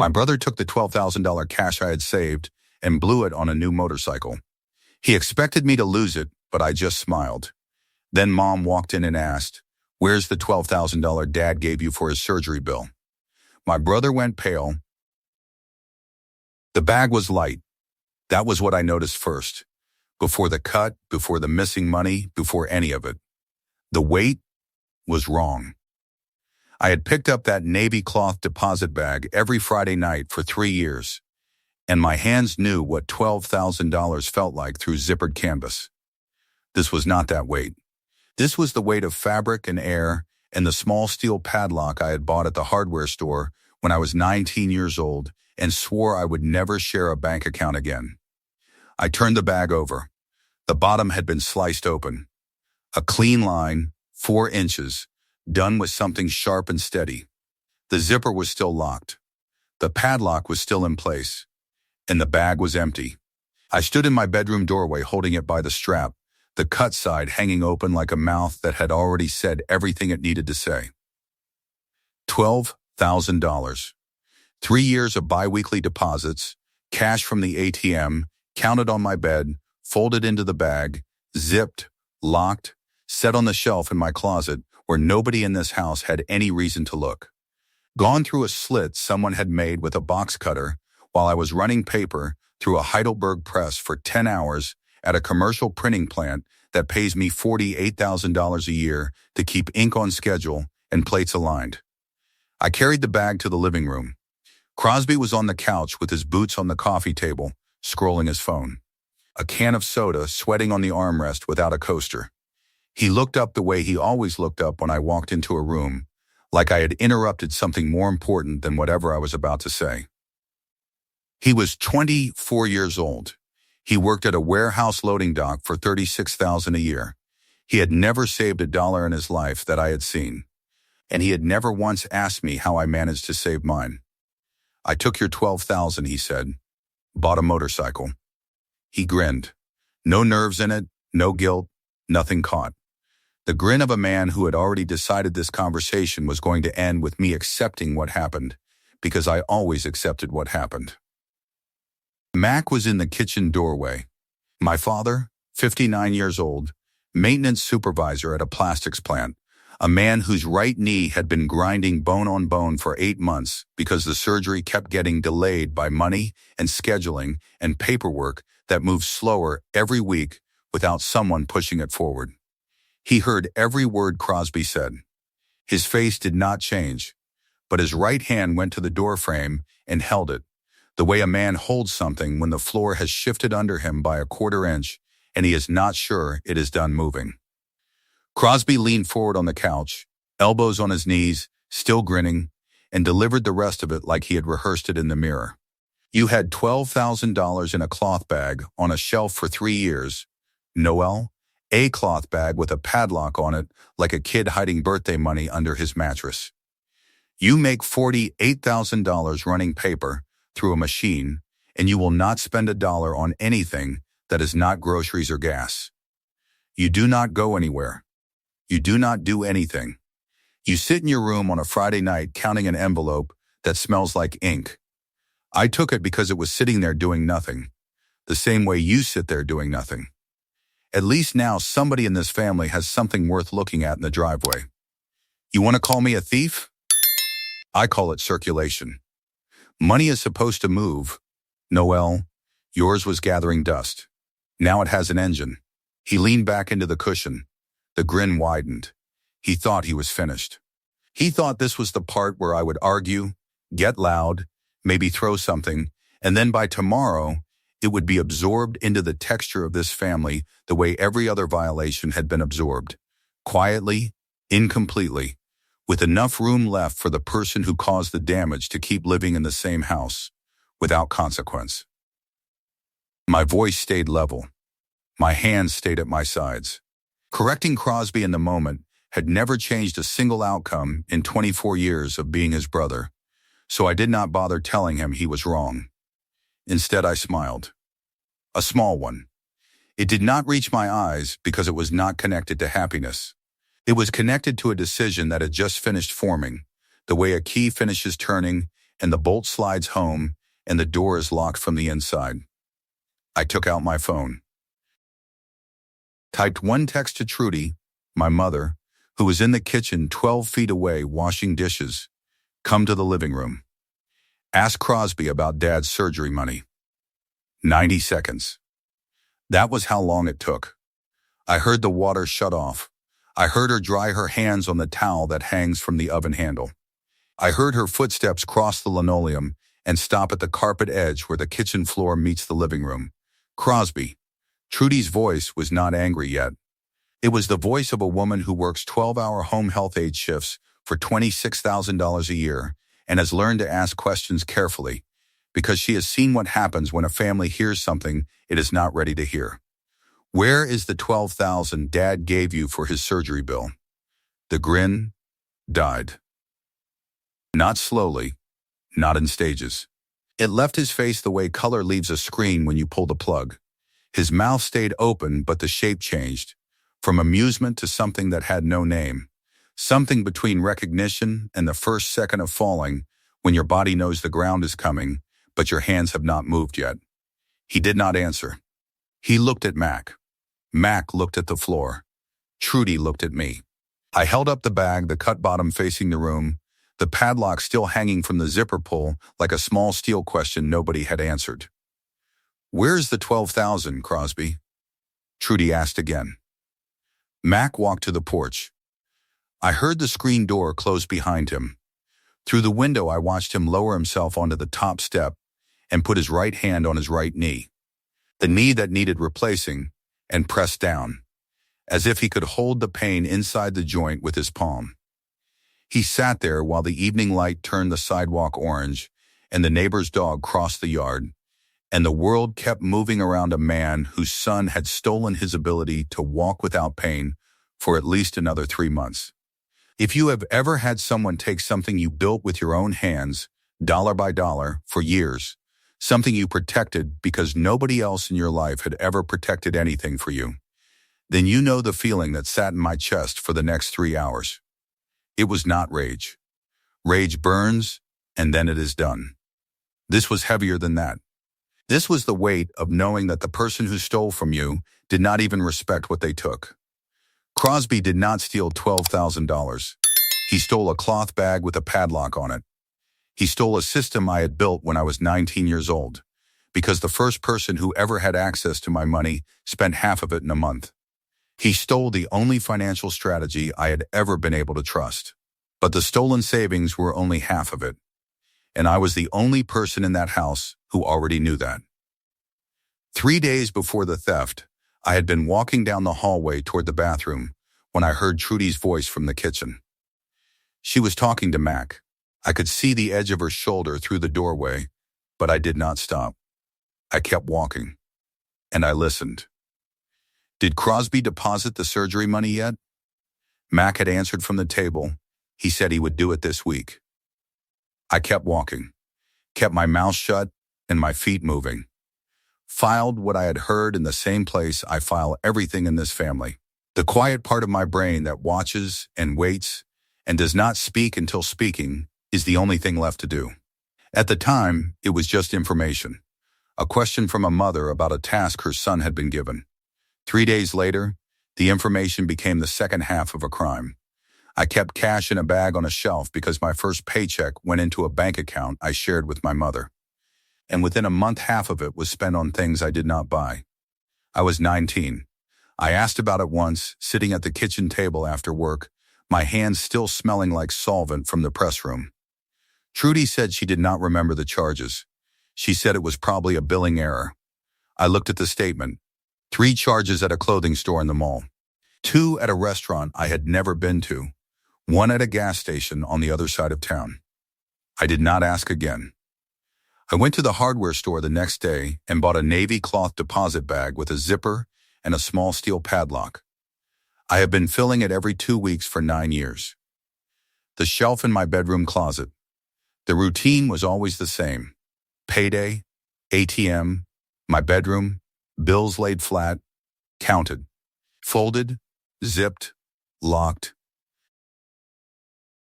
My brother took the $12,000 cash I had saved and blew it on a new motorcycle. He expected me to lose it, but I just smiled. Then Mom walked in and asked, "Where's the $12,000 Dad gave you for his surgery bill?" My brother went pale. The bag was light. That was what I noticed first. Before the cut, before the missing money, before any of it. The weight was wrong. I had picked up that navy cloth deposit bag every Friday night for 3 years, and my hands knew what $12,000 felt like through zippered canvas. This was not that weight. This was the weight of fabric and air and the small steel padlock I had bought at the hardware store when I was 19 years old and swore I would never share a bank account again. I turned the bag over. The bottom had been sliced open. A clean line, 4 inches, done with something sharp and steady. The zipper was still locked. The padlock was still in place, and the bag was empty. I stood in my bedroom doorway holding it by the strap, the cut side hanging open like a mouth that had already said everything it needed to say. $12,000. 3 years of bi-weekly deposits, cash from the ATM, counted on my bed, folded into the bag, zipped, locked, set on the shelf in my closet where nobody in this house had any reason to look. Gone through a slit someone had made with a box cutter while I was running paper through a Heidelberg press for 10 hours at a commercial printing plant that pays me $48,000 a year to keep ink on schedule and plates aligned. I carried the bag to the living room. Crosby was on the couch with his boots on the coffee table, scrolling his phone. A can of soda sweating on the armrest without a coaster. He looked up the way he always looked up when I walked into a room, like I had interrupted something more important than whatever I was about to say. He was 24 years old. He worked at a warehouse loading dock for $36,000 a year. He had never saved a dollar in his life that I had seen, and he had never once asked me how I managed to save mine. "I took your $12,000, he said. Bought a motorcycle." He grinned. No nerves in it, no guilt, nothing caught. The grin of a man who had already decided this conversation was going to end with me accepting what happened, because I always accepted what happened. Mac was in the kitchen doorway. My father, 59 years old, maintenance supervisor at a plastics plant, a man whose right knee had been grinding bone on bone for 8 months because the surgery kept getting delayed by money and scheduling and paperwork that moved slower every week without someone pushing it forward. He heard every word Crosby said. His face did not change, but his right hand went to the door frame and held it, the way a man holds something when the floor has shifted under him by a 1/4 inch and he is not sure it is done moving. Crosby leaned forward on the couch, elbows on his knees, still grinning, and delivered the rest of it like he had rehearsed it in the mirror. "You had $12,000 in a cloth bag on a shelf for 3 years, Noel, a cloth bag with a padlock on it like a kid hiding birthday money under his mattress. You make $48,000 running paper through a machine, and you will not spend a dollar on anything that is not groceries or gas. You do not go anywhere. You do not do anything. You sit in your room on a Friday night counting an envelope that smells like ink. I took it because it was sitting there doing nothing, the same way you sit there doing nothing. At least now somebody in this family has something worth looking at in the driveway. You want to call me a thief? I call it circulation. Money is supposed to move. Noel, yours was gathering dust. Now it has an engine." He leaned back into the cushion. The grin widened. He thought he was finished. He thought this was the part where I would argue, get loud, maybe throw something, and then by tomorrow, it would be absorbed into the texture of this family the way every other violation had been absorbed, quietly, incompletely, with enough room left for the person who caused the damage to keep living in the same house, without consequence. My voice stayed level. My hands stayed at my sides. Correcting Crosby in the moment had never changed a single outcome in 24 years of being his brother, so I did not bother telling him he was wrong. Instead, I smiled. A small one. It did not reach my eyes because it was not connected to happiness. It was connected to a decision that had just finished forming, the way a key finishes turning and the bolt slides home, and the door is locked from the inside. I took out my phone, typed one text to Trudy, my mother, who was in the kitchen 12 feet away washing dishes. Come to the living room. Ask Crosby about Dad's surgery money. 90 seconds. That was how long it took. I heard the water shut off. I heard her dry her hands on the towel that hangs from the oven handle. I heard her footsteps cross the linoleum and stop at the carpet edge where the kitchen floor meets the living room. Crosby. Trudy's voice was not angry yet. It was the voice of a woman who works 12-hour home health aide shifts for $26,000 a year and has learned to ask questions carefully because she has seen what happens when a family hears something it is not ready to hear. Where is the $12,000 Dad gave you for his surgery bill? The grin died. Not slowly, not in stages. It left his face the way color leaves a screen when you pull the plug. His mouth stayed open, but the shape changed, from amusement to something that had no name, something between recognition and the first second of falling when your body knows the ground is coming, but your hands have not moved yet. He did not answer. He looked at Mac. Mac looked at the floor. Trudy looked at me. I held up the bag, the cut bottom facing the room, the padlock still hanging from the zipper pull like a small steel question nobody had answered. Where's the $12,000, Crosby? Trudy asked again. Mac walked to the porch. I heard the screen door close behind him. Through the window, I watched him lower himself onto the top step and put his right hand on his right knee, the knee that needed replacing, and press down, as if he could hold the pain inside the joint with his palm. He sat there while the evening light turned the sidewalk orange and the neighbor's dog crossed the yard, and the world kept moving around a man whose son had stolen his ability to walk without pain for at least another 3 months. If you have ever had someone take something you built with your own hands, dollar by dollar, for years, something you protected because nobody else in your life had ever protected anything for you, then you know the feeling that sat in my chest for the next 3 hours. It was not rage. Rage burns, and then it is done. This was heavier than that. This was the weight of knowing that the person who stole from you did not even respect what they took. Crosby did not steal $12,000. He stole a cloth bag with a padlock on it. He stole a system I had built when I was 19 years old, because the first person who ever had access to my money spent half of it in a month. He stole the only financial strategy I had ever been able to trust. But the stolen savings were only half of it, and I was the only person in that house who already knew that. 3 days before the theft, I had been walking down the hallway toward the bathroom when I heard Trudy's voice from the kitchen. She was talking to Mac. I could see the edge of her shoulder through the doorway, but I did not stop. I kept walking, and I listened. Did Crosby deposit the surgery money yet? Mac had answered from the table. He said he would do it this week. I kept walking, kept my mouth shut and my feet moving. Filed what I had heard in the same place I file everything in this family. The quiet part of my brain that watches and waits and does not speak until speaking is the only thing left to do. At the time, it was just information. A question from a mother about a task her son had been given. 3 days later, the information became the second half of a crime. I kept cash in a bag on a shelf because my first paycheck went into a bank account I shared with my mother. And within a month, half of it was spent on things I did not buy. I was 19. I asked about it once, sitting at the kitchen table after work, my hands still smelling like solvent from the press room. Trudy said she did not remember the charges. She said it was probably a billing error. I looked at the statement. 3 charges at a clothing store in the mall. 2 at a restaurant I had never been to. 1 at a gas station on the other side of town. I did not ask again. I went to the hardware store the next day and bought a navy cloth deposit bag with a zipper and a small steel padlock. I have been filling it every 2 weeks for 9 years. The shelf in my bedroom closet. The routine was always the same. Payday, ATM, my bedroom, bills laid flat, counted, folded, zipped, locked.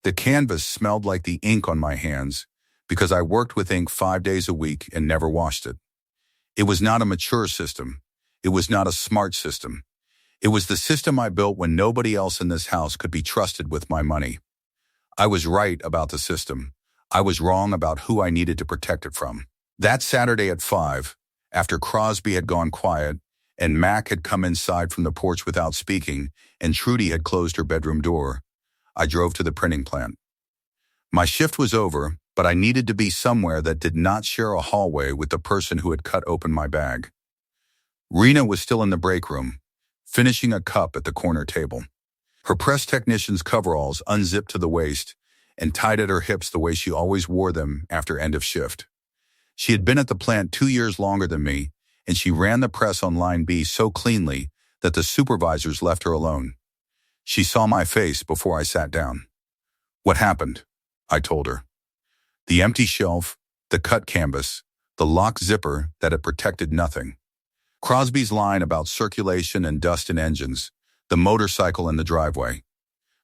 The canvas smelled like the ink on my hands, because I worked with ink 5 days a week and never washed it. It was not a mature system. It was not a smart system. It was the system I built when nobody else in this house could be trusted with my money. I was right about the system. I was wrong about who I needed to protect it from. That Saturday at 5, after Crosby had gone quiet, and Mac had come inside from the porch without speaking, and Trudy had closed her bedroom door, I drove to the printing plant. My shift was over, but I needed to be somewhere that did not share a hallway with the person who had cut open my bag. Rena was still in the break room, finishing a cup at the corner table. Her press technician's coveralls unzipped to the waist and tied at her hips the way she always wore them after end of shift. She had been at the plant 2 years longer than me, and she ran the press on line B so cleanly that the supervisors left her alone. She saw my face before I sat down. "What happened?" I told her. The empty shelf, the cut canvas, the locked zipper that had protected nothing. Crosby's line about circulation and dust in engines, the motorcycle in the driveway,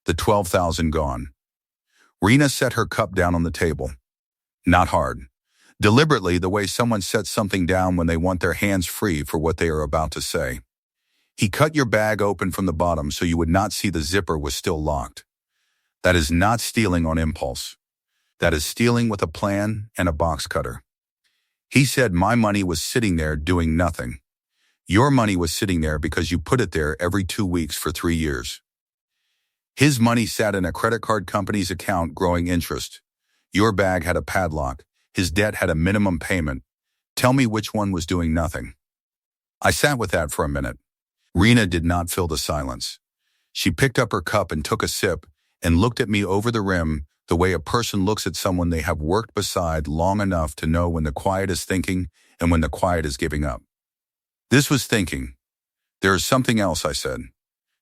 the 12,000 gone. Rena set her cup down on the table. Not hard. Deliberately, the way someone sets something down when they want their hands free for what they are about to say. "He cut your bag open from the bottom so you would not see the zipper was still locked. That is not stealing on impulse. That is stealing with a plan and a box cutter. He said my money was sitting there doing nothing. Your money was sitting there because you put it there every 2 weeks for 3 years. His money sat in a credit card company's account growing interest. Your bag had a padlock. His debt had a minimum payment. Tell me which one was doing nothing." I sat with that for a minute. Rena did not fill the silence. She picked up her cup and took a sip and looked at me over the rim the way a person looks at someone they have worked beside long enough to know when the quiet is thinking and when the quiet is giving up. This was thinking. "There is something else," I said.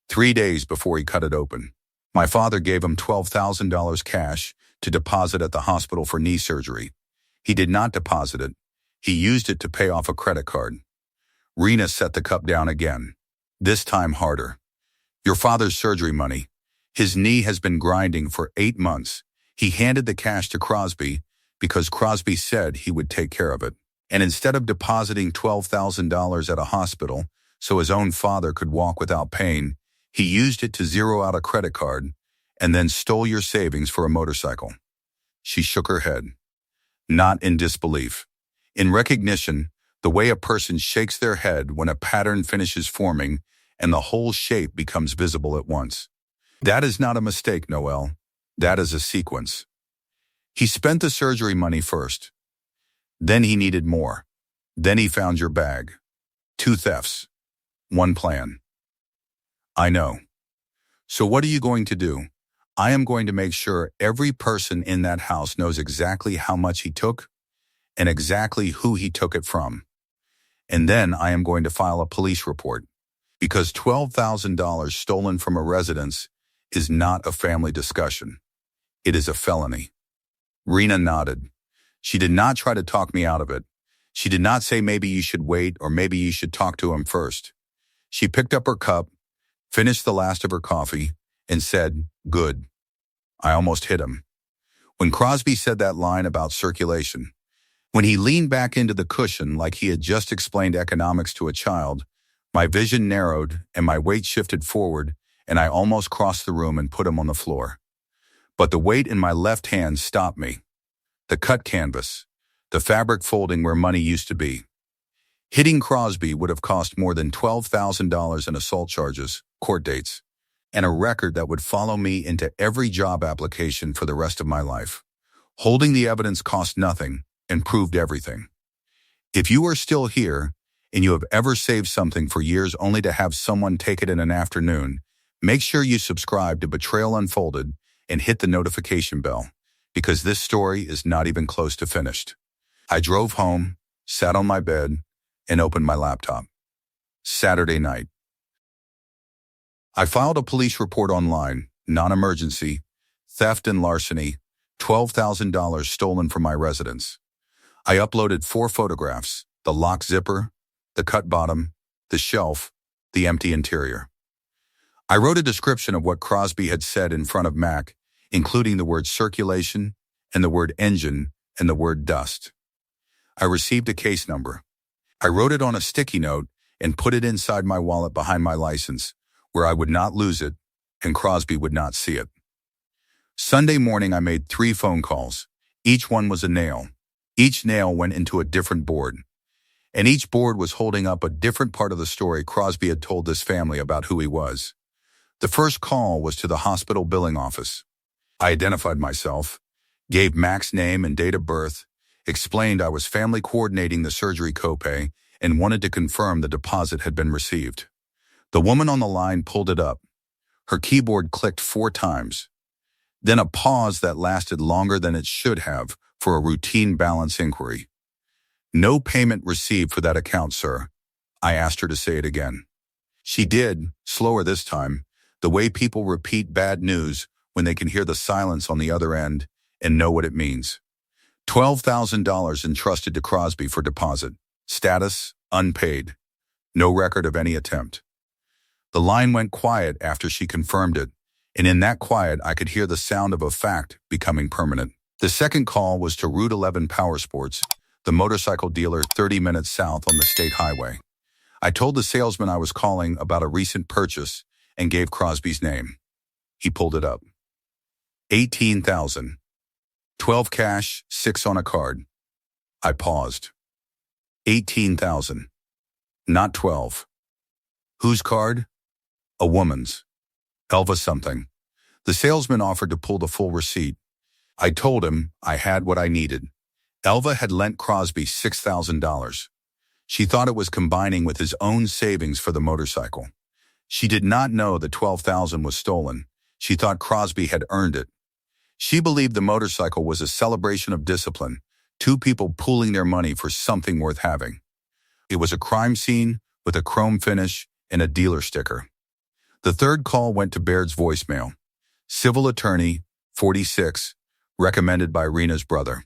3 days before he cut it open, my father gave him $12,000 cash to deposit at the hospital for knee surgery. He did not deposit it. He used it to pay off a credit card. Rena set the cup down again, this time harder. "Your father's surgery money. His knee has been grinding for 8 months. He handed the cash to Crosby because Crosby said he would take care of it. And instead of depositing $12,000 at a hospital so his own father could walk without pain, he used it to zero out a credit card and then stole your savings for a motorcycle." She shook her head. Not in disbelief. In recognition, the way a person shakes their head when a pattern finishes forming and the whole shape becomes visible at once. "That is not a mistake, Noel. That is a sequence. He spent the surgery money first. Then he needed more. Then he found your bag. 2 thefts. 1 plan." "I know. So what are you going to do?" "I am going to make sure every person in that house knows exactly how much he took and exactly who he took it from. And then I am going to file a police report. Because $12,000 stolen from a residence is not a family discussion. It is a felony." Rena nodded. She did not try to talk me out of it. She did not say maybe you should wait or maybe you should talk to him first. She picked up her cup, finished the last of her coffee, and said, "Good." I almost hit him. When Crosby said that line about circulation, when he leaned back into the cushion like he had just explained economics to a child, my vision narrowed and my weight shifted forward and I almost crossed the room and put him on the floor. But the weight in my left hand stopped me. The cut canvas, the fabric folding where money used to be. Hitting Crosby would have cost more than $12,000 in assault charges, court dates, and a record that would follow me into every job application for the rest of my life. Holding the evidence cost nothing and proved everything. If you are still here and you have ever saved something for years only to have someone take it in an afternoon, make sure you subscribe to Betrayal Unfolded and hit the notification bell, because this story is not even close to finished. I drove home, sat on my bed, and opened my laptop. Saturday night. I filed a police report online, non-emergency, theft and larceny, $12,000 stolen from my residence. I uploaded 4 photographs, the locked zipper, the cut bottom, the shelf, the empty interior. I wrote a description of what Crosby had said in front of Mac, including the word circulation and the word engine and the word dust. I received a case number. I wrote it on a sticky note and put it inside my wallet behind my license, where I would not lose it and Crosby would not see it. Sunday morning, I made 3 phone calls. Each one was a nail. Each nail went into a different board. And each board was holding up a different part of the story Crosby had told this family about who he was. The first call was to the hospital billing office. I identified myself, gave Mac's name and date of birth, explained I was family coordinating the surgery copay, and wanted to confirm the deposit had been received. The woman on the line pulled it up. Her keyboard clicked 4 times. Then a pause that lasted longer than it should have for a routine balance inquiry. "No payment received for that account, sir." I asked her to say it again. She did, slower this time, the way people repeat bad news when they can hear the silence on the other end and know what it means. $12,000 entrusted to Crosby for deposit. Status, unpaid. No record of any attempt. The line went quiet after she confirmed it, and in that quiet I could hear the sound of a fact becoming permanent. The second call was to Route 11 Power Sports, the motorcycle dealer 30 minutes south on the state highway. I told the salesman I was calling about a recent purchase and gave Crosby's name. He pulled it up. 18,000. 12 cash, 6 on a card. I paused. 18,000. Not 12. Whose card? A woman's. Elva something. The salesman offered to pull the full receipt. I told him I had what I needed. Elva had lent Crosby $6,000. She thought it was combining with his own savings for the motorcycle. She did not know the $12,000 was stolen. She thought Crosby had earned it. She believed the motorcycle was a celebration of discipline, 2 people pooling their money for something worth having. It was a crime scene with a chrome finish and a dealer sticker. The third call went to Baird's voicemail. Civil attorney, 46, recommended by Rena's brother.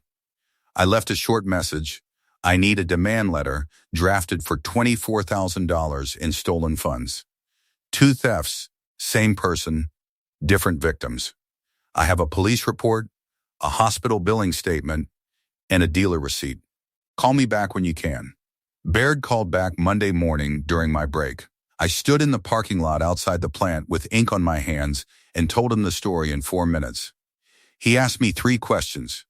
I left a short message. I need a demand letter drafted for $24,000 in stolen funds. 2 thefts, same person, different victims. I have a police report, a hospital billing statement, and a dealer receipt. Call me back when you can. Baird called back Monday morning during my break. I stood in the parking lot outside the plant with ink on my hands and told him the story in 4 minutes. He asked me 3 questions.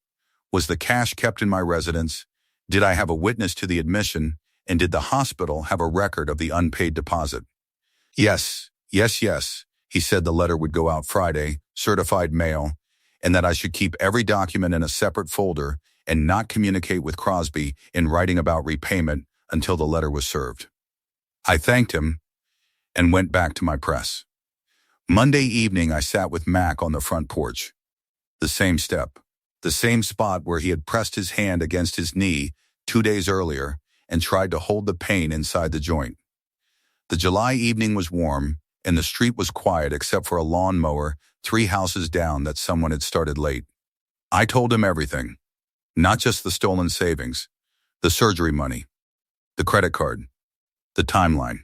Was the cash kept in my residence? Did I have a witness to the admission? And did the hospital have a record of the unpaid deposit? Yes. He said the letter would go out Friday, certified mail, and that I should keep every document in a separate folder and not communicate with Crosby in writing about repayment until the letter was served. I thanked him and went back to my press. Monday evening, I sat with Mac on the front porch. The same step, the same spot where he had pressed his hand against his knee 2 days earlier and tried to hold the pain inside the joint. The July evening was warm, and the street was quiet except for a lawnmower 3 houses down that someone had started late. I told him everything, not just the stolen savings, the surgery money, the credit card, the timeline.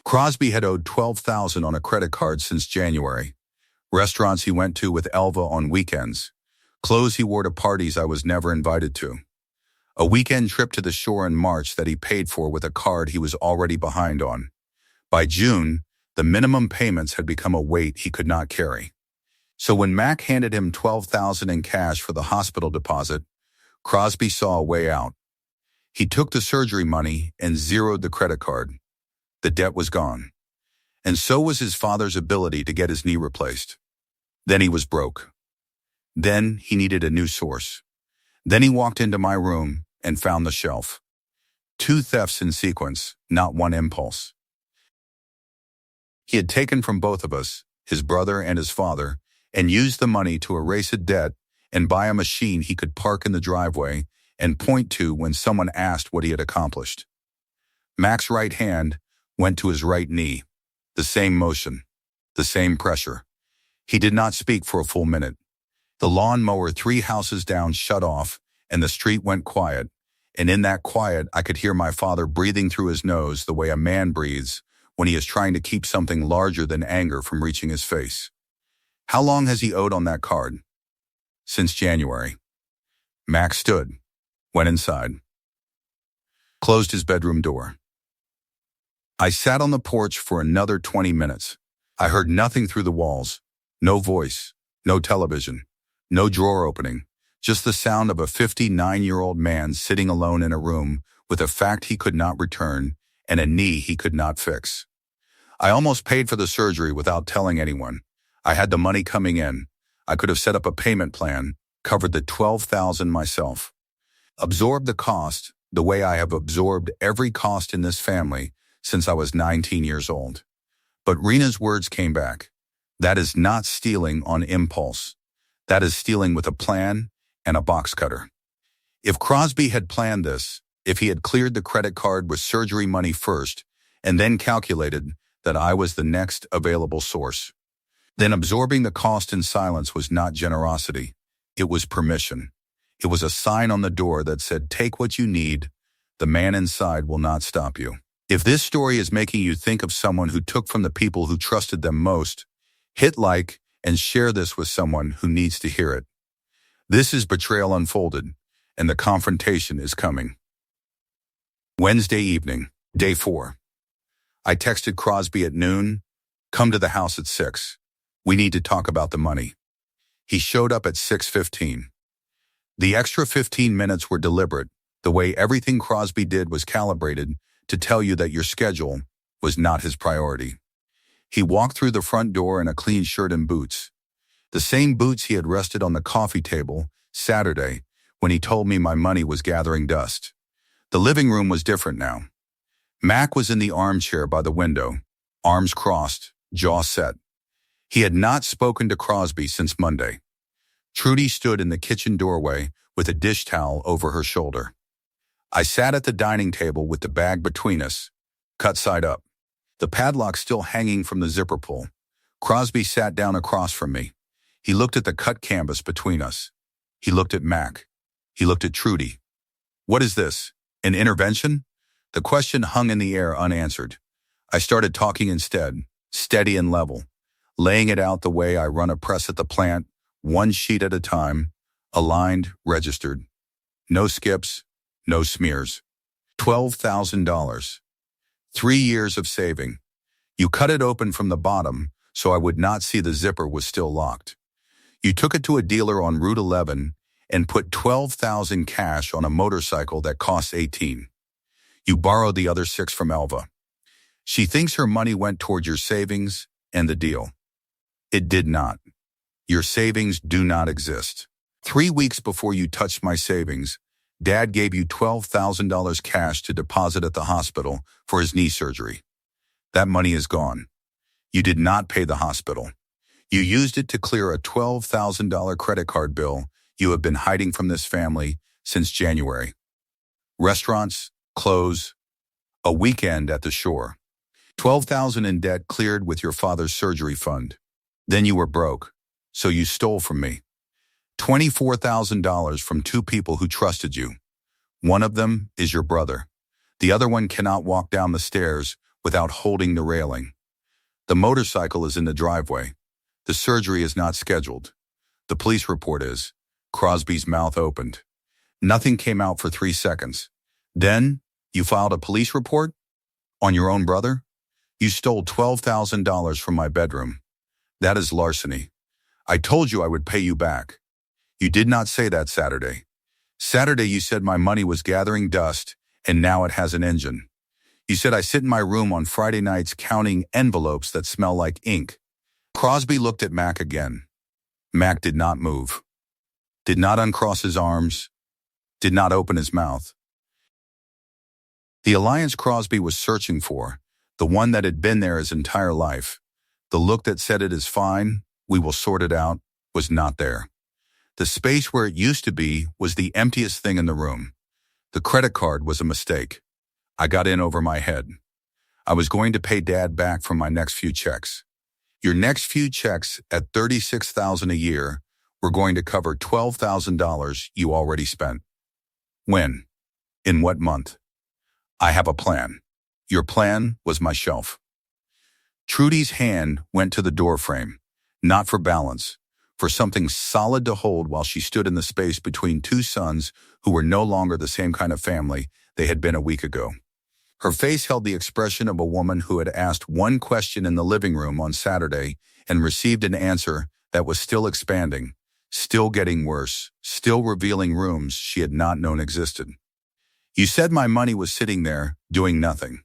Crosby had owed $12,000 on a credit card since January. Restaurants he went to with Elva on weekends. Clothes he wore to parties I was never invited to. A weekend trip to the shore in March that he paid for with a card he was already behind on. By June, the minimum payments had become a weight he could not carry. So when Mac handed him $12,000 in cash for the hospital deposit, Crosby saw a way out. He took the surgery money and zeroed the credit card. The debt was gone. And so was his father's ability to get his knee replaced. Then he was broke. Then he needed a new source. Then he walked into my room and found the shelf. 2 thefts in sequence, not one impulse. He had taken from both of us, his brother and his father, and used the money to erase a debt and buy a machine he could park in the driveway and point to when someone asked what he had accomplished. Mac's right hand went to his right knee. The same motion, the same pressure. He did not speak for a full minute. The lawnmower 3 houses down shut off, and the street went quiet, and in that quiet I could hear my father breathing through his nose the way a man breathes when he is trying to keep something larger than anger from reaching his face. How long has he owed on that card? Since January. Mac stood, went inside, closed his bedroom door. I sat on the porch for another 20 minutes. I heard nothing through the walls. No voice, no television, no drawer opening, just the sound of a 59-year-old man sitting alone in a room with a fact he could not return and a knee he could not fix. I almost paid for the surgery without telling anyone. I had the money coming in. I could have set up a payment plan, covered the $12,000 myself. Absorbed the cost the way I have absorbed every cost in this family since I was 19 years old. But Rena's words came back. That is not stealing on impulse. That is stealing with a plan and a box cutter. If Crosby had planned this, if he had cleared the credit card with surgery money first and then calculated that I was the next available source, then absorbing the cost in silence was not generosity. It was permission. It was a sign on the door that said, take what you need. The man inside will not stop you. If this story is making you think of someone who took from the people who trusted them most, hit like and share this with someone who needs to hear it. This is Betrayal Unfolded, and the confrontation is coming. Wednesday evening, day 4. I texted Crosby at noon, come to the house at 6. We need to talk about the money. He showed up at 6:15. The extra 15 minutes were deliberate. The way everything Crosby did was calibrated to tell you that your schedule was not his priority. He walked through the front door in a clean shirt and boots. The same boots he had rested on the coffee table Saturday when he told me my money was gathering dust. The living room was different now. Mac was in the armchair by the window, arms crossed, jaw set. He had not spoken to Crosby since Monday. Trudy stood in the kitchen doorway with a dish towel over her shoulder. I sat at the dining table with the bag between us, cut side up, the padlock still hanging from the zipper pull. Crosby sat down across from me. He looked at the cut canvas between us. He looked at Mac. He looked at Trudy. What is this? An intervention? The question hung in the air unanswered. I started talking instead, steady and level, laying it out the way I run a press at the plant, one sheet at a time, aligned, registered. No skips, no smears. $12,000. 3 years of saving. You cut it open from the bottom so I would not see the zipper was still locked. You took it to a dealer on Route 11 and put $12,000 cash on a motorcycle that costs $18,000. You borrowed the other $6,000 from Elva. She thinks her money went toward your savings and the deal. It did not. Your savings do not exist. 3 weeks before you touched my savings, Dad gave you $12,000 cash to deposit at the hospital for his knee surgery. That money is gone. You did not pay the hospital. You used it to clear a $12,000 credit card bill you have been hiding from this family since January. Restaurants, clothes, a weekend at the shore. $12,000 in debt cleared with your father's surgery fund. Then you were broke, so you stole from me. $24,000 from 2 people who trusted you. One of them is your brother. The other one cannot walk down the stairs without holding the railing. The motorcycle is in the driveway. The surgery is not scheduled. The police report is. Crosby's mouth opened. Nothing came out for 3 seconds. Then, you filed a police report? On your own brother? You stole $12,000 from my bedroom. That is larceny. I told you I would pay you back. You did not say that Saturday. Saturday you said my money was gathering dust and now it has an engine. You said I sit in my room on Friday nights counting envelopes that smell like ink. Crosby looked at Mac again. Mac did not move. Did not uncross his arms. Did not open his mouth. The alliance Crosby was searching for, the one that had been there his entire life, the look that said it is fine, we will sort it out, was not there. The space where it used to be was the emptiest thing in the room. The credit card was a mistake. I got in over my head. I was going to pay Dad back from my next few checks. Your next few checks at $36,000 a year were going to cover $12,000 you already spent. When? In what month? I have a plan. Your plan was my shelf. Trudy's hand went to the door frame, not for balance, for something solid to hold while she stood in the space between two sons who were no longer the same kind of family they had been a week ago. Her face held the expression of a woman who had asked one question in the living room on Saturday and received an answer that was still expanding, still getting worse, still revealing rooms she had not known existed. You said my money was sitting there, doing nothing.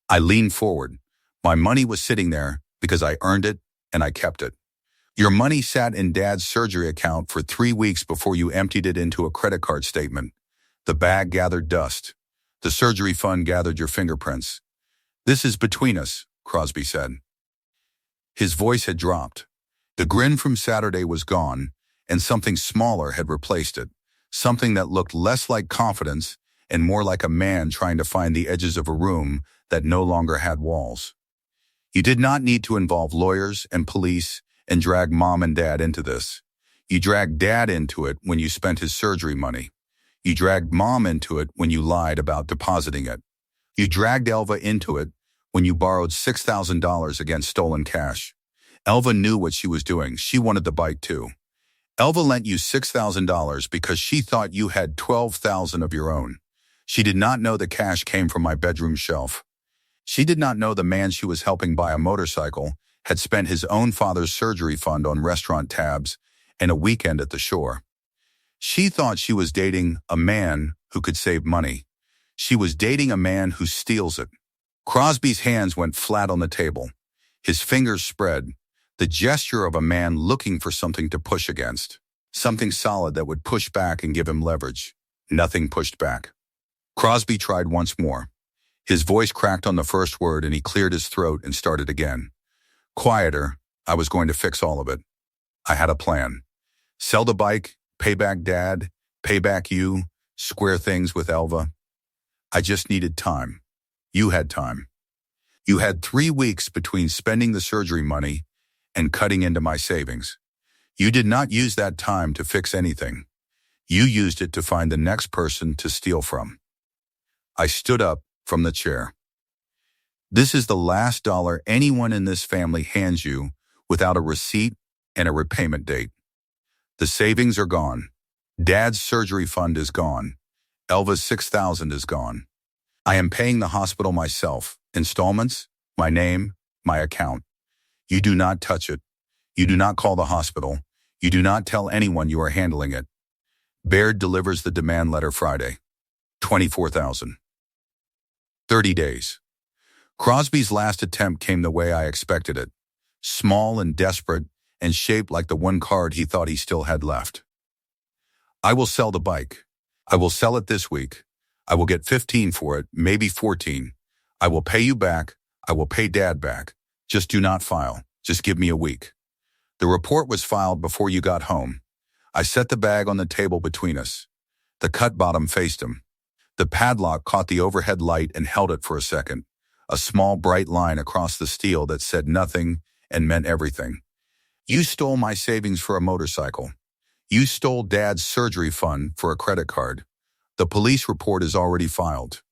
I leaned forward. My money was sitting there because I earned it and I kept it. Your money sat in Dad's surgery account for 3 weeks before you emptied it into a credit card statement. The bag gathered dust. The surgery fund gathered your fingerprints. This is between us, Crosby said. His voice had dropped. The grin from Saturday was gone, and something smaller had replaced it, something that looked less like confidence and more like a man trying to find the edges of a room that no longer had walls. You did not need to involve lawyers and police and drag Mom and Dad into this. You dragged Dad into it when you spent his surgery money. You dragged Mom into it when you lied about depositing it. You dragged Elva into it when you borrowed $6,000 against stolen cash. Elva knew what she was doing. She wanted the bike too. Elva lent you $6,000 because she thought you had $12,000 of your own. She did not know the cash came from my bedroom shelf. She did not know the man she was helping buy a motorcycle had spent his own father's surgery fund on restaurant tabs and a weekend at the shore. She thought she was dating a man who could save money. She was dating a man who steals it. Crosby's hands went flat on the table. His fingers spread, the gesture of a man looking for something to push against, something solid that would push back and give him leverage. Nothing pushed back. Crosby tried once more. His voice cracked on the first word and he cleared his throat and started again. Quieter, I was going to fix all of it. I had a plan. Sell the bike, pay back Dad, pay back you, square things with Elva. I just needed time. You had time. You had 3 weeks between spending the surgery money and cutting into my savings. You did not use that time to fix anything. You used it to find the next person to steal from. I stood up from the chair. This is the last dollar anyone in this family hands you without a receipt and a repayment date. The savings are gone. Dad's surgery fund is gone. Elva's $6,000 is gone. I am paying the hospital myself. Installments, my name, my account. You do not touch it. You do not call the hospital. You do not tell anyone you are handling it. Baird delivers the demand letter Friday. $24,000. 30 days. Crosby's last attempt came the way I expected it. Small and desperate and shaped like the one card he thought he still had left. I will sell the bike. I will sell it this week. I will get 15 for it, maybe 14. I will pay you back. I will pay Dad back. Just do not file. Just give me a week. The report was filed before you got home. I set the bag on the table between us. The cut bottom faced him. The padlock caught the overhead light and held it for a second. A small bright line across the steel that said nothing and meant everything. You stole my savings for a motorcycle. You stole Dad's surgery fund for a credit card. The police report is already filed.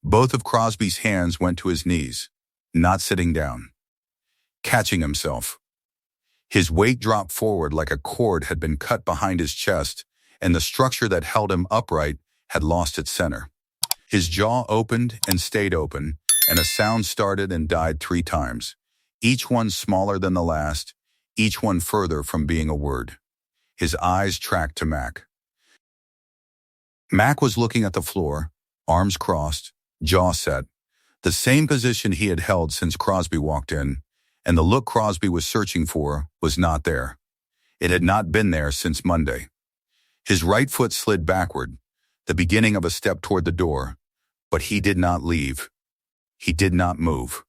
Both of Crosby's hands went to his knees, not sitting down. Catching himself. His weight dropped forward like a cord had been cut behind his chest, and the structure that held him upright had lost its center. His jaw opened and stayed open, and a sound started and died 3 times, each one smaller than the last, each one further from being a word. His eyes tracked to Mac. Mac was looking at the floor, arms crossed, jaw set, the same position he had held since Crosby walked in, and the look Crosby was searching for was not there. It had not been there since Monday. His right foot slid backward, the beginning of a step toward the door, but he did not leave. He did not move.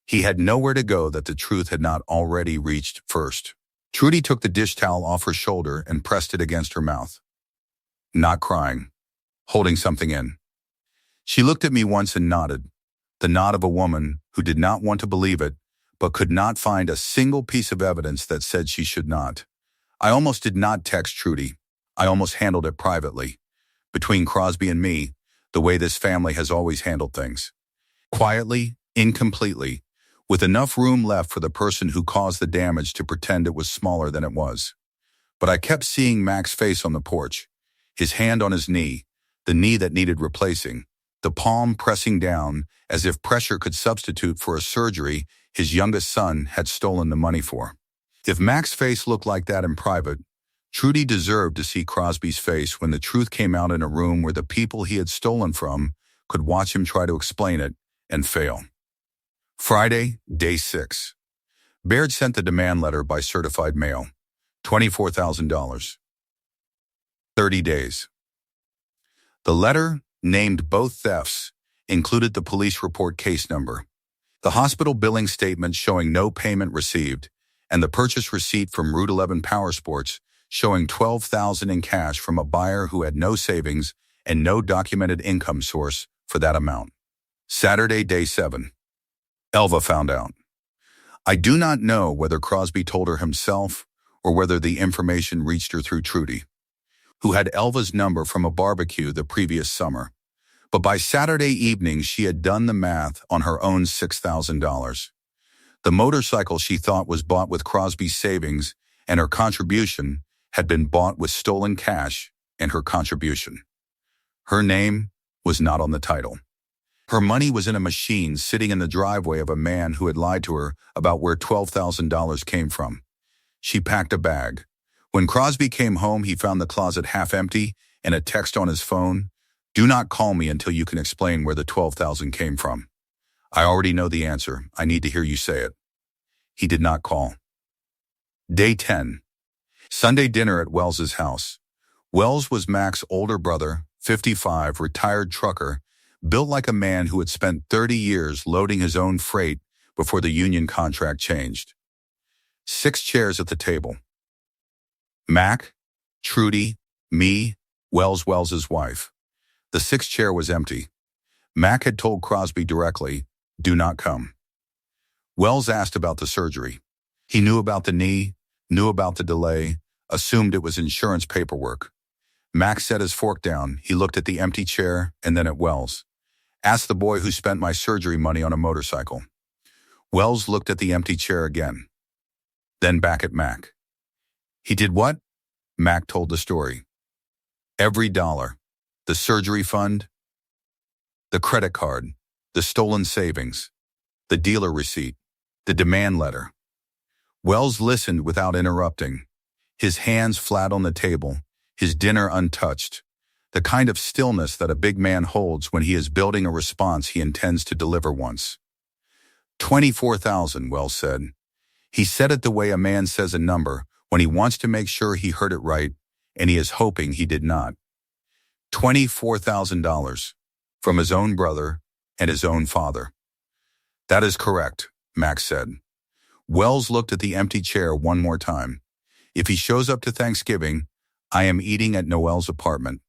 He had nowhere to go that the truth had not already reached first. Trudy took the dish towel off her shoulder and pressed it against her mouth. Not crying, holding something in. She looked at me once and nodded, the nod of a woman who did not want to believe it, but could not find a single piece of evidence that said she should not. I almost did not text Trudy. I almost handled it privately. Between Crosby and me, the way this family has always handled things. Quietly, incompletely, with enough room left for the person who caused the damage to pretend it was smaller than it was. But I kept seeing Mac's face on the porch, his hand on his knee, the knee that needed replacing, the palm pressing down as if pressure could substitute for a surgery his youngest son had stolen the money for. If Mac's face looked like that in private, Trudy deserved to see Crosby's face when the truth came out in a room where the people he had stolen from could watch him try to explain it and fail. Friday, day 6. Baird sent the demand letter by certified mail. $24,000. 30 days. The letter, named both thefts, included the police report case number, the hospital billing statement showing no payment received, and the purchase receipt from Route 11 Power Sports showing $12,000 in cash from a buyer who had no savings and no documented income source for that amount. Saturday, day 7. Elva found out. I do not know whether Crosby told her himself or whether the information reached her through Trudy, who had Elva's number from a barbecue the previous summer. But by Saturday evening, she had done the math on her own $6,000. The motorcycle she thought was bought with Crosby's savings and her contribution had been bought with stolen cash and her contribution. Her name was not on the title. Her money was in a machine sitting in the driveway of a man who had lied to her about where $12,000 came from. She packed a bag. When Crosby came home, he found the closet half empty and a text on his phone, "Do not call me until you can explain where the $12,000 came from. I already know the answer. I need to hear you say it." He did not call. Day 10. Sunday dinner at Wells's house. Wells was Mac's older brother, 55, retired trucker, built like a man who had spent 30 years loading his own freight before the union contract changed. 6 chairs at the table. Mac, Trudy, me, Wells's wife. The 6th chair was empty. Mac had told Crosby directly, "Do not come." Wells asked about the surgery. He knew about the knee, knew about the delay, assumed it was insurance paperwork. Mac set his fork down. He looked at the empty chair and then at Wells. "Ask the boy who spent my surgery money on a motorcycle." Wells looked at the empty chair again, then back at Mac. "He did what?" Mac told the story. Every dollar. The surgery fund, the credit card, the stolen savings, the dealer receipt, the demand letter. Wells listened without interrupting, his hands flat on the table, his dinner untouched, the kind of stillness that a big man holds when he is building a response he intends to deliver once. $24,000, Wells said. He said it the way a man says a number when he wants to make sure he heard it right, and he is hoping he did not. $24,000 from his own brother and his own father. "That is correct," Max said. Wells looked at the empty chair one more time. "If he shows up to Thanksgiving, I am eating at Noel's apartment."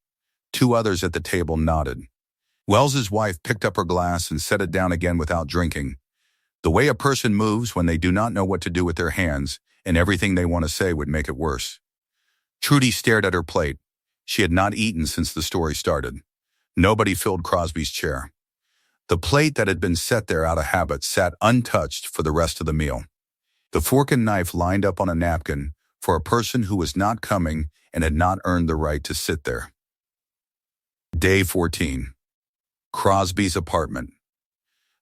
2 others at the table nodded. Wells's wife picked up her glass and set it down again without drinking. The way a person moves when they do not know what to do with their hands, and everything they want to say would make it worse. Trudy stared at her plate. She had not eaten since the story started. Nobody filled Crosby's chair. The plate that had been set there out of habit sat untouched for the rest of the meal. The fork and knife lined up on a napkin for a person who was not coming and had not earned the right to sit there. Day 14. Crosby's apartment.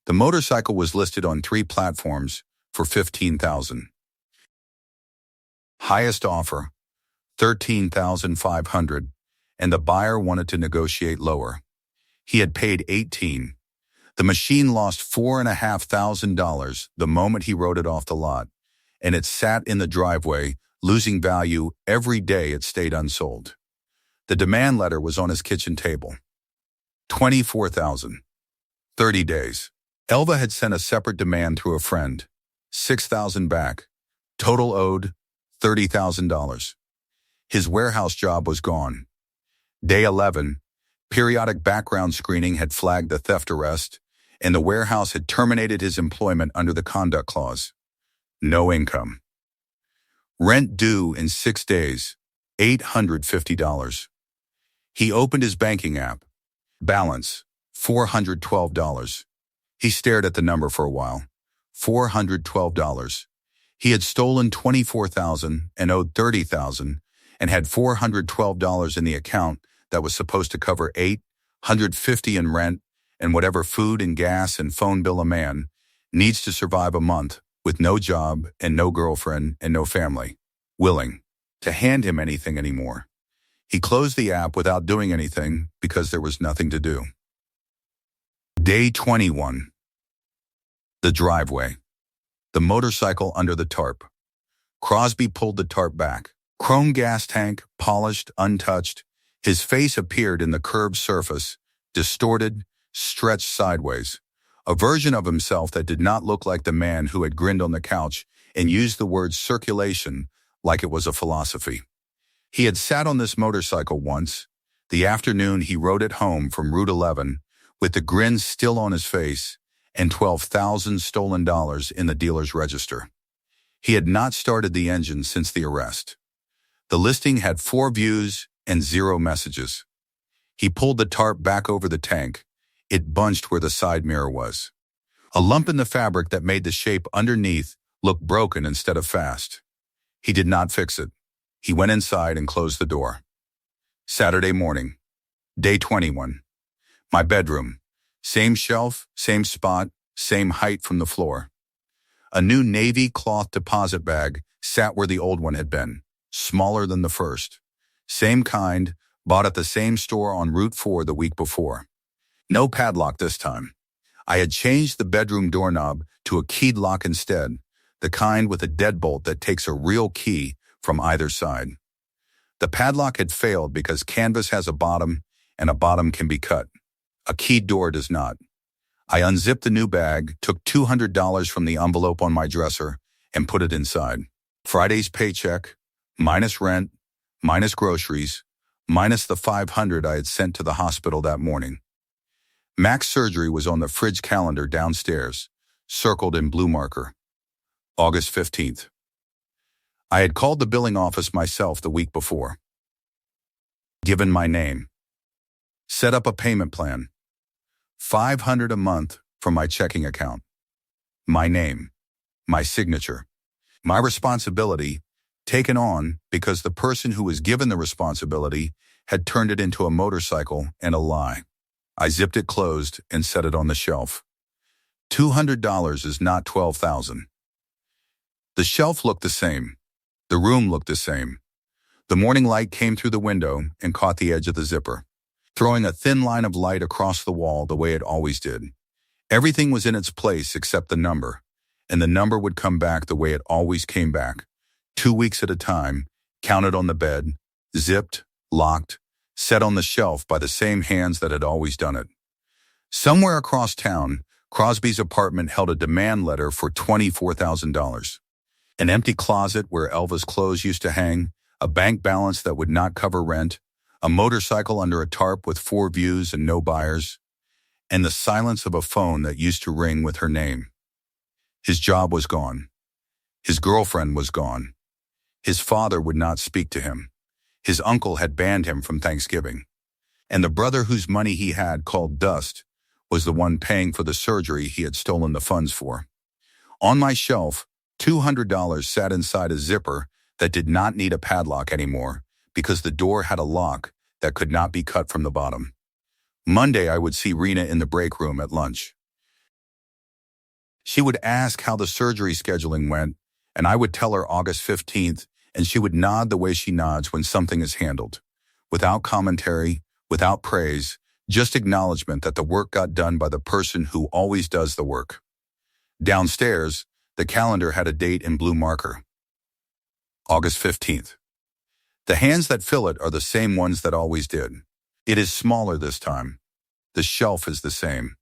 The motorcycle was listed on 3 platforms for $15,000. Highest offer, $13,500, and the buyer wanted to negotiate lower. He had paid $18,000. The machine lost $4,500 the moment he rode it off the lot, and it sat in the driveway, losing value every day it stayed unsold. The demand letter was on his kitchen table. $24,000. 30 days. Elva had sent a separate demand through a friend. $6,000 back. Total owed $30,000. His warehouse job was gone. Day 11. Periodic background screening had flagged the theft arrest, and the warehouse had terminated his employment under the conduct clause. No income. Rent due in 6 days, $850. He opened his banking app. Balance, $412. He stared at the number for a while. $412. He had stolen $24,000 and owed $30,000 and had $412 in the account that was supposed to cover $850 in rent and whatever food and gas and phone bill a man needs to survive a month with no job and no girlfriend and no family willing to hand him anything anymore. He closed the app without doing anything because there was nothing to do. Day 21. The driveway. The motorcycle under the tarp. Crosby pulled the tarp back. Chrome gas tank, polished, untouched. His face appeared in the curved surface, distorted, stretched sideways. A version of himself that did not look like the man who had grinned on the couch and used the word circulation like it was a philosophy. He had sat on this motorcycle once, the afternoon he rode it home from Route 11, with the grin still on his face and $12,000 stolen in the dealer's register. He had not started the engine since the arrest. The listing had 4 views and 0 messages. He pulled the tarp back over the tank. It bunched where the side mirror was. A lump in the fabric that made the shape underneath look broken instead of fast. He did not fix it. He went inside and closed the door. Saturday morning. Day 21. My bedroom. Same shelf, same spot, same height from the floor. A new navy cloth deposit bag sat where the old one had been, smaller than the first. Same kind, bought at the same store on Route 4 the week before. No padlock this time. I had changed the bedroom doorknob to a keyed lock instead, the kind with a deadbolt that takes a real key from either side. The padlock had failed because canvas has a bottom and a bottom can be cut. A keyed door does not. I unzipped the new bag, took $200 from the envelope on my dresser, and put it inside. Friday's paycheck, minus rent, minus groceries, minus the $500 I had sent to the hospital that morning. Mac's surgery was on the fridge calendar downstairs, circled in blue marker. August 15th. I had called the billing office myself the week before. Given my name. Set up a payment plan. $500 a month from my checking account. My name. My signature. My responsibility, taken on because the person who was given the responsibility had turned it into a motorcycle and a lie. I zipped it closed and set it on the shelf. $200 is not $12,000. The shelf looked the same. The room looked the same. The morning light came through the window and caught the edge of the zipper, throwing a thin line of light across the wall the way it always did. Everything was in its place except the number, and the number would come back the way it always came back, 2 weeks at a time, counted on the bed, zipped, locked, set on the shelf by the same hands that had always done it. Somewhere across town, Crosby's apartment held a demand letter for $24,000. An empty closet where Elva's clothes used to hang, a bank balance that would not cover rent, a motorcycle under a tarp with 4 views and no buyers, and the silence of a phone that used to ring with her name. His job was gone. His girlfriend was gone. His father would not speak to him. His uncle had banned him from Thanksgiving. And the brother whose money he had called Dust was the one paying for the surgery he had stolen the funds for. On my shelf, $200 sat inside a zipper that did not need a padlock anymore because the door had a lock that could not be cut from the bottom. Monday, I would see Rena in the break room at lunch. She would ask how the surgery scheduling went, and I would tell her August 15th, and she would nod the way she nods when something is handled, without commentary, without praise, just acknowledgement that the work got done by the person who always does the work. Downstairs, the calendar had a date in blue marker. August 15th. The hands that fill it are the same ones that always did. It is smaller this time. The shelf is the same.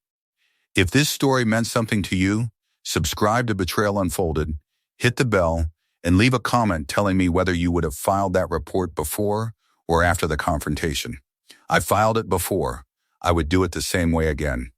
If this story meant something to you, subscribe to Betrayal Unfolded, hit the bell, and leave a comment telling me whether you would have filed that report before or after the confrontation. I filed it before. I would do it the same way again.